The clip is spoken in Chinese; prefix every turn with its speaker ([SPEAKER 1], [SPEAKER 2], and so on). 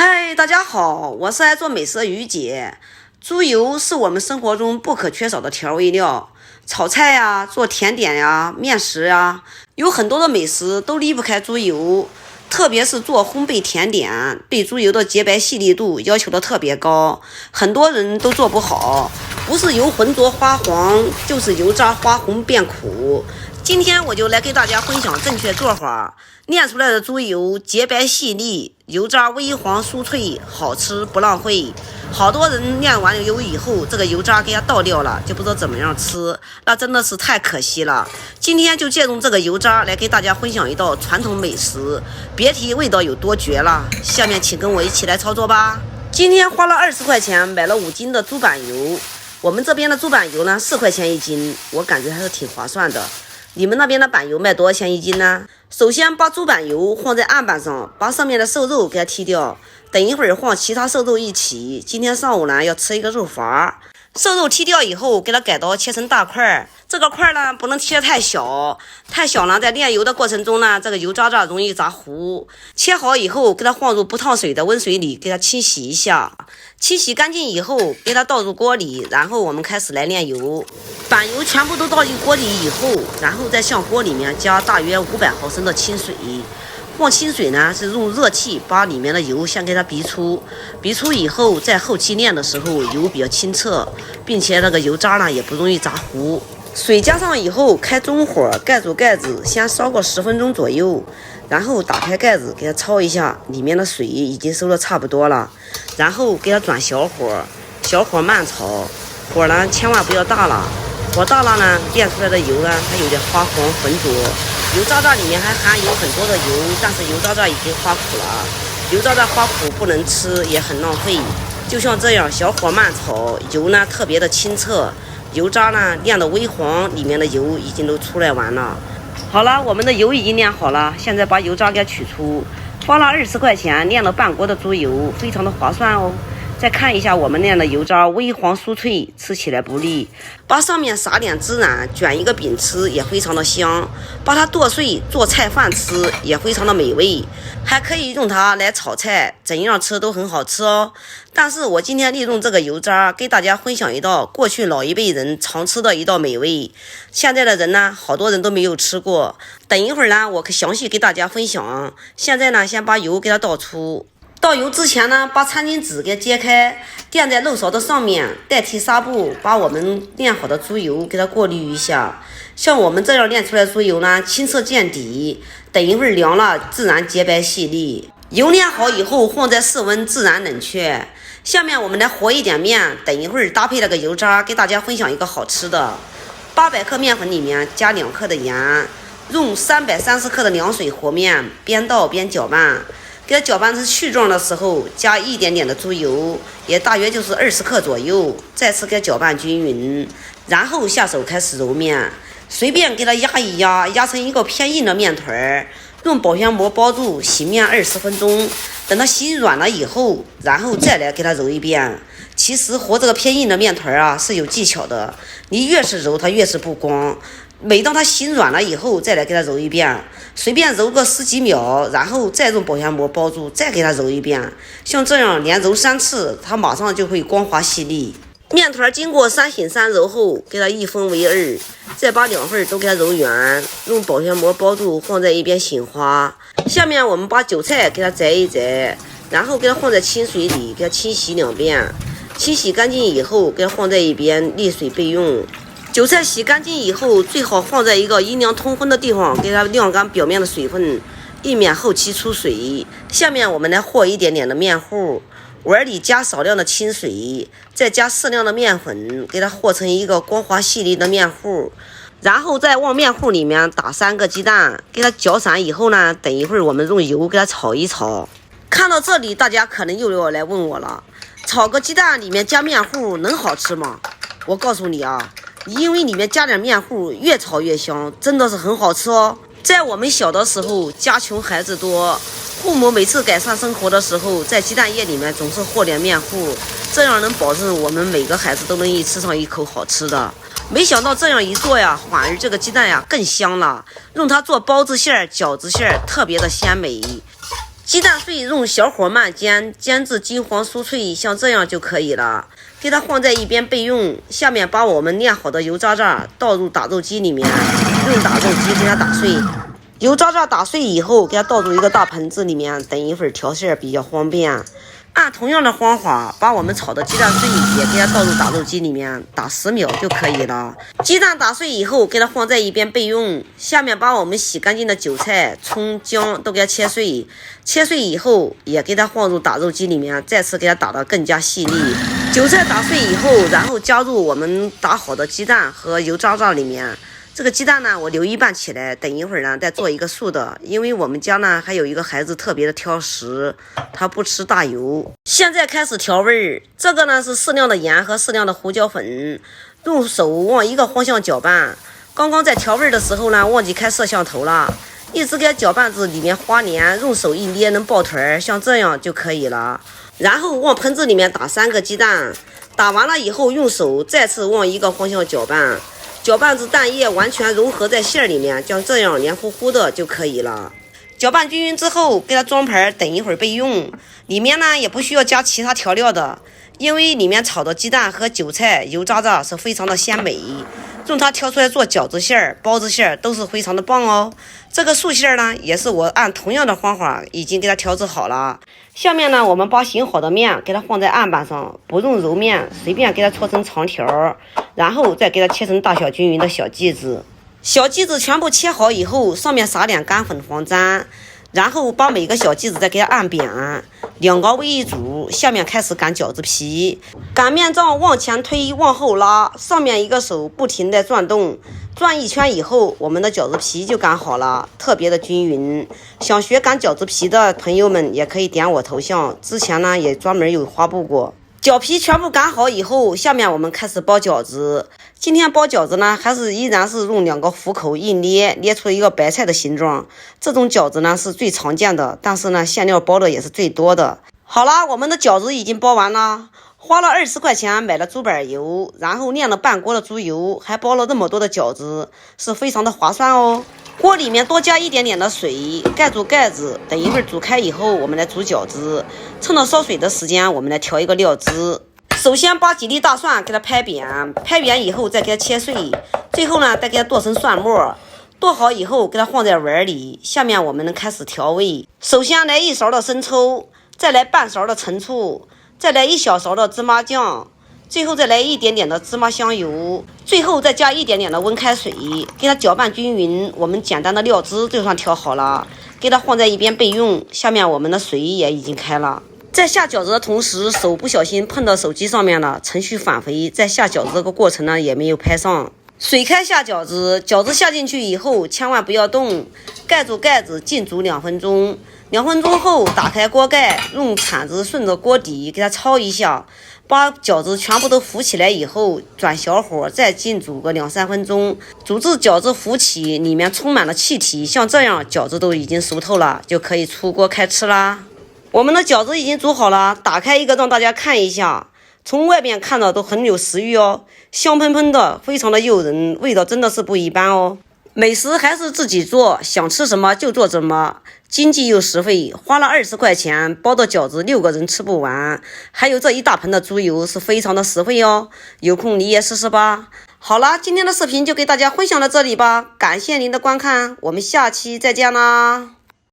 [SPEAKER 1] 嗨，大家好，我是爱做美食的于姐。猪油是我们生活中不可缺少的调味料，炒菜呀、做甜点呀、面食呀，有很多的美食都离不开猪油。特别是做烘焙甜点，对猪油的洁白细腻度要求的特别高，很多人都做不好，不是油浑浊发黄，就是油渣发红变苦。今天我就来给大家分享正确做法，炼出来的猪油洁白细腻，油渣微黄酥脆，好吃不浪费。好多人炼完油以后，这个油渣给它倒掉了，就不知道怎么样吃，那真的是太可惜了。今天就借用这个油渣来给大家分享一道传统美食，别提味道有多绝了。下面请跟我一起来操作吧。今天花了20块钱买了5斤的猪板油，我们这边的猪板油呢4块钱1斤，我感觉还是挺划算的。你们那边的板油卖多少钱1斤呢？首先把猪板油放在案板上，把上面的瘦肉给它剔掉，等一会儿放其他瘦肉一起。今天上午呢要吃一个肉伐，瘦肉剔掉以后给它改刀切成大块，这个块呢不能切太小，太小呢在炼油的过程中呢，这个油渣容易炸糊。切好以后给它放入不烫水的温水里，给它清洗一下，清洗干净以后给它倒入锅里，然后我们开始来炼油。板油全部都倒进锅里以后，然后再向锅里面加大约500毫升的清水。放清水呢是用热气把里面的油先给它逼出，逼出以后在后期炼的时候油比较清澈，并且那个油渣呢也不容易炸糊。水加上以后开中火，盖住盖子先烧个10分钟左右，然后打开盖子给它焯一下，里面的水已经收的差不多了，然后给它转小火，小火慢炒，火呢千万不要大了，火大了呢炼出来的油呢它有点发黄浑浊，油渣里面还含有很多的油，但是油渣已经发苦了，油渣发苦不能吃，也很浪费。就像这样小火慢炒，油呢特别的清澈，油渣呢炼的微黄，里面的油已经都出来完了。好了，我们的油已经炼好了，现在把油渣给取出，花了20块钱炼了半锅的猪油，非常的划算哦。再看一下我们炼的油渣微黄酥脆，吃起来不腻，把上面撒点孜然，卷一个饼吃也非常的香，把它剁碎做菜饭吃也非常的美味，还可以用它来炒菜，怎样吃都很好吃哦。但是我今天利用这个油渣给大家分享一道过去老一辈人常吃的一道美味，现在的人呢好多人都没有吃过，等一会儿呢我可详细给大家分享。现在呢先把油给它倒出，倒油之前呢，把餐巾纸给揭开，垫在漏勺的上面，代替纱布，把我们炼好的猪油给它过滤一下。像我们这样炼出来的猪油呢，清澈见底，等一会儿凉了，自然洁白细腻。油炼好以后，放在室温自然冷却。下面我们来和一点面，等一会儿搭配那个油渣，给大家分享一个好吃的。800克面粉里面加2克的盐，用330克的凉水和面，边倒边搅拌。给它搅拌成絮状的时候，加一点点的猪油，也大约就是20克左右，再次给它搅拌均匀，然后下手开始揉面，随便给它压一压，压成一个偏硬的面团，用保鲜膜包住，洗面20分钟，等它洗软了以后，然后再来给它揉一遍。其实和这个偏硬的面团啊是有技巧的，你越是揉它越是不光。每当它洗软了以后，再来给它揉一遍，随便揉个10几秒，然后再用保鲜膜包住，再给它揉一遍。像这样连揉3次，它马上就会光滑细腻。面团经过3醒3揉后，给它一分为2，再把2份都给它揉圆，用保鲜膜包住，放在一边醒花。下面我们把韭菜给它摘一摘，然后给它放在清水里，给它清洗2遍。清洗干净以后，给它放在一边沥水备用。韭菜洗干净以后，最好放在一个阴凉通风的地方，给它晾干表面的水分，以免后期出水。下面我们来和一点点的面糊，碗里加少量的清水，再加适量的面粉，给它和成一个光滑细腻的面糊，然后再往面糊里面打3个鸡蛋，给它搅散以后呢，等一会儿我们用油给它炒一炒。看到这里，大家可能又要来问我了，炒个鸡蛋里面加面糊能好吃吗？我告诉你啊，因为里面加点面糊，越炒越香，真的是很好吃哦。在我们小的时候，家穷孩子多，父母每次改善生活的时候，在鸡蛋液里面总是和点面糊，这样能保证我们每个孩子都能一吃上一口好吃的。没想到这样一做呀，反而这个鸡蛋呀更香了，用它做包子馅儿、饺子馅儿特别的鲜美。鸡蛋碎用小火慢煎，煎至金黄酥脆，像这样就可以了。给它放在一边备用。下面把我们炼好的油渣渣倒入打肉机里面，用打肉机给它打碎。油渣渣打碎以后，给它倒入一个大盆子里面，等一会儿调馅比较方便。按同样的方法，把我们炒的鸡蛋碎也给它倒入打肉机里面，打10秒就可以了。鸡蛋打碎以后，给它放在一边备用。下面把我们洗干净的韭菜、葱、姜都给它切碎，切碎以后也给它放入打肉机里面，再次给它打得更加细腻。韭菜打碎以后，然后加入我们打好的鸡蛋和油渣渣里面。这个鸡蛋呢，我留一半起来，等一会儿呢再做一个素的，因为我们家呢还有一个孩子特别的挑食，他不吃大油。现在开始调味儿，这个呢是适量的盐和适量的胡椒粉，用手往一个方向搅拌。刚刚在调味的时候呢，忘记开摄像头了，一直给搅拌至里面花黏，用手一捏能爆团，像这样就可以了。然后往盆子里面打3个鸡蛋，打完了以后用手再次往一个方向搅拌。搅拌至蛋液完全融合在馅里面，像这样黏糊糊的就可以了。搅拌均匀之后，给它装盘，等一会儿备用。里面呢也不需要加其他调料的，因为里面炒的鸡蛋和韭菜、油渣渣是非常的鲜美，用它挑出来做饺子馅、包子馅都是非常的棒哦。这个素馅呢，也是我按同样的方法已经给它调制好了。下面呢，我们把醒好的面给它放在案板上，不用揉面，随便给它搓成长条，然后再给它切成大小均匀的小剂子。小剂子全部切好以后，上面撒点干粉黄粘，然后把每个小剂子再给它按扁，2个为一组。下面开始擀饺子皮，擀面杖往前推，往后拉，上面一个手不停地转动，转一圈以后，我们的饺子皮就擀好了，特别的均匀。想学擀饺子皮的朋友们也可以点我头像，之前呢也专门有发布过。饺皮全部擀好以后，下面我们开始包饺子。今天包饺子呢，依然是用2个虎口一捏，捏出一个白菜的形状。这种饺子呢是最常见的，但是呢馅料包的也是最多的。好啦，我们的饺子已经包完了，花了20块钱买了猪板油，然后炼了半锅的猪油，还包了这么多的饺子，是非常的划算哦。锅里面多加一点点的水，盖住盖子，等一会儿煮开以后，我们来煮饺子。趁到烧水的时间，我们来调一个料汁。首先把几粒大蒜给它拍扁，拍扁以后再给它切碎，最后呢再给它剁成蒜末。剁好以后给它放在碗里。下面我们能开始调味。首先来1勺的生抽，再来半勺的陈醋，再来1小勺的芝麻酱，最后再来一点点的芝麻香油，最后再加一点点的温开水，给它搅拌均匀。我们简单的料汁就算调好了，给它放在一边备用。下面我们的水也已经开了。在下饺子的同时，手不小心碰到手机上面了，程序返回。在下饺子这个过程呢，也没有拍上。水开下饺子，饺子下进去以后，千万不要动，盖住盖子，浸煮2分钟。2分钟后，打开锅盖，用铲子顺着锅底给它焯一下，把饺子全部都浮起来以后，转小火再浸煮个2-3分钟，煮至饺子浮起，里面充满了气体，像这样饺子都已经熟透了，就可以出锅开吃啦。我们的饺子已经煮好了，打开一个让大家看一下。从外面看到都很有食欲哦，香喷喷的，非常的诱人，味道真的是不一般哦。美食还是自己做，想吃什么就做什么，经济又实惠，花了20块钱包的饺子6个人吃不完，还有这一大盆的猪油是非常的实惠哦。有空你也试试吧。好了，今天的视频就给大家分享到这里吧，感谢您的观看，我们下期再见啦。